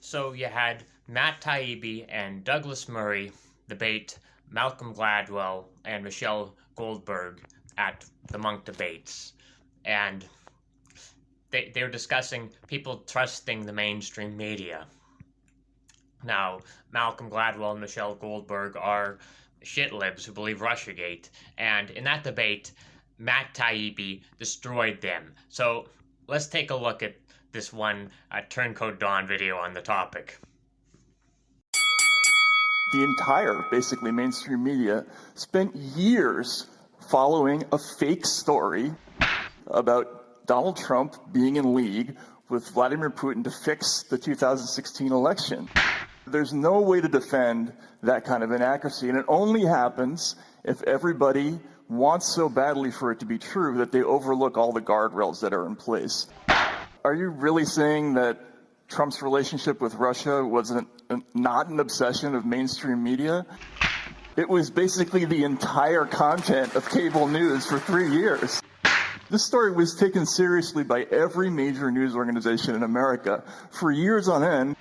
So you had Matt Taibbi and Douglas Murray debate Malcolm Gladwell and Michelle Goldberg at the Monk debates. And they were discussing people trusting the mainstream media. Now, Malcolm Gladwell and Michelle Goldberg are shitlibs who believe Russiagate. And in that debate, Matt Taibbi destroyed them. So let's take a look at this one Turncoat Dawn video on the topic. The entire, basically, mainstream media spent years following a fake story about Donald Trump being in league with Vladimir Putin to fix the 2016 election. There's no way to defend that kind of inaccuracy, and it only happens if everybody wants so badly for it to be true that they overlook all the guardrails that are in place. Are you really saying that Trump's relationship with Russia was not an obsession of mainstream media? It was basically the entire content of cable news for 3 years. This story was taken seriously by every major news organization in America for years on end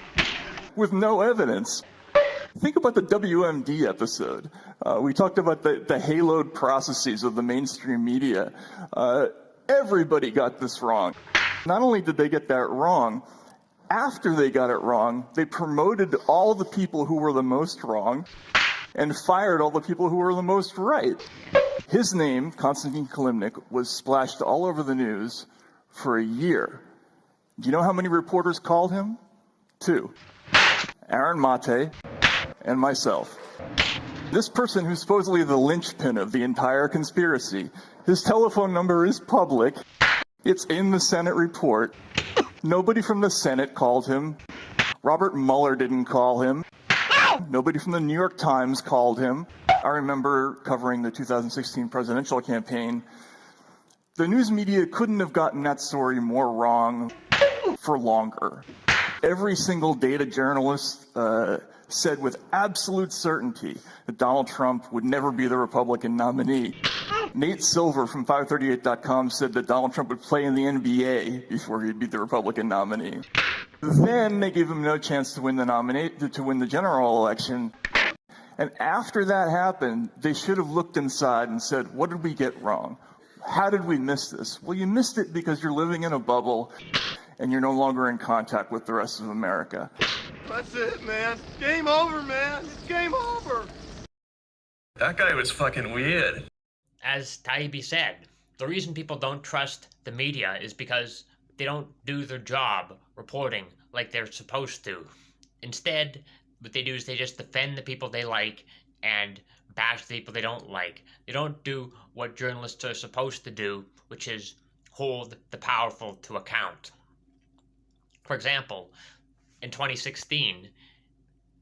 with no evidence. Think about the WMD episode. We talked about the haloed processes of the mainstream media. Everybody got this wrong. Not only did they get that wrong, after they got it wrong, they promoted all the people who were the most wrong and fired all the people who were the most right. His name, Konstantin Kilimnik, was splashed all over the news for a year. Do you know how many reporters called him? 2. Aaron Mate and myself. This person who's supposedly the linchpin of the entire conspiracy, his telephone number is public. It's in the Senate report. Nobody from the Senate called him. Robert Mueller didn't call him. Nobody from the New York Times called him. I remember covering the 2016 presidential campaign. The news media couldn't have gotten that story more wrong for longer. Every single data journalist said with absolute certainty that Donald Trump would never be the Republican nominee. Nate Silver from 538.com said that Donald Trump would play in the NBA before he'd be the Republican nominee. Then they gave him no chance to win the general election. And after that happened, they should have looked inside and said, what did we get wrong? How did we miss this? Well, you missed it because you're living in a bubble and you're no longer in contact with the rest of America. That's it, man. Game over, man. It's game over. That guy was fucking weird. As Taibbi said, the reason people don't trust the media is because they don't do their job reporting like they're supposed to. Instead, what they do is they just defend the people they like and bash the people they don't like. They don't do what journalists are supposed to do, which is hold the powerful to account. For example, in 2016,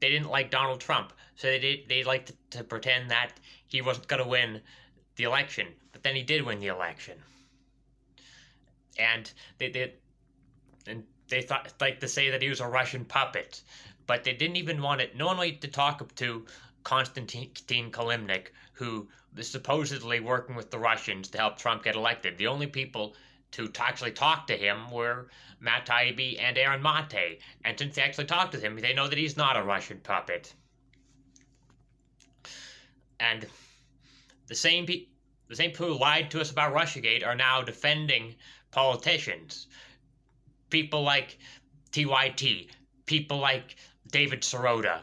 they didn't like Donald Trump, so they liked to pretend that he wasn't going to win the election, but then he did win the election. And they thought like to say that he was a Russian puppet, but they didn't even want it. No one wanted to talk to Konstantin Kilimnik, who is supposedly working with the Russians to help Trump get elected. The only people to actually talk to him were Matt Taibbi and Aaron Mate, and since they actually talked to him, they know that he's not a Russian puppet. And the same people who lied to us about Russiagate are now defending politicians. People like TYT, people like David Sirota.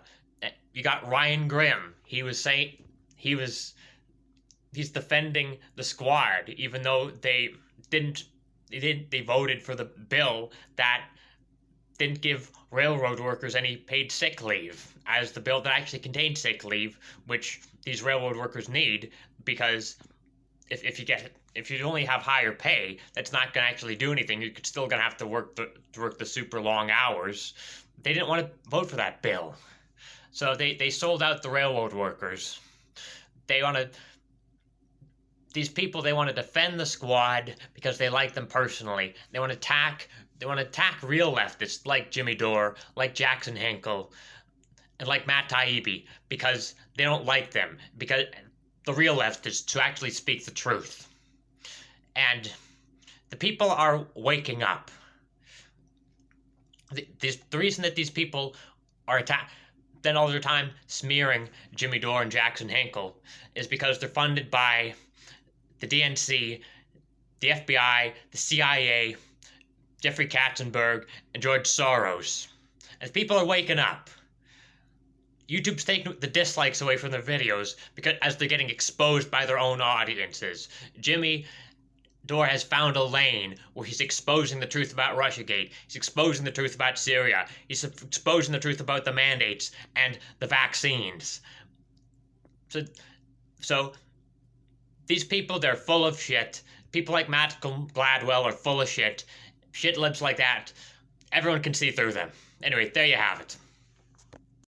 You got Ryan Grimm. He's defending the Squad, even though they voted for the bill that didn't give railroad workers any paid sick leave, as the bill that actually contained sick leave, which these railroad workers need, because if you only have higher pay, that's not going to actually do anything. You're still going to have to work the super long hours. They didn't want to vote for that bill, so they sold out the railroad workers. These people, they want to defend the Squad because they like them personally. They want to attack real leftists like Jimmy Dore, like Jackson Hinkle, and like Matt Taibbi because they don't like them, because the real leftists who actually speak the truth. And the people are waking up. The reason that these people are spend all their time smearing Jimmy Dore and Jackson Hinkle is because they're funded by the DNC, the FBI, the CIA, Jeffrey Katzenberg, and George Soros. As people are waking up, YouTube's taking the dislikes away from their videos because as they're getting exposed by their own audiences. Jimmy Dore has found a lane where he's exposing the truth about Russiagate. He's exposing the truth about Syria. He's exposing the truth about the mandates and the vaccines. So these people, they're full of shit. People like Malcolm Gladwell are full of shit. Shitlibs like that. Everyone can see through them. Anyway, there you have it.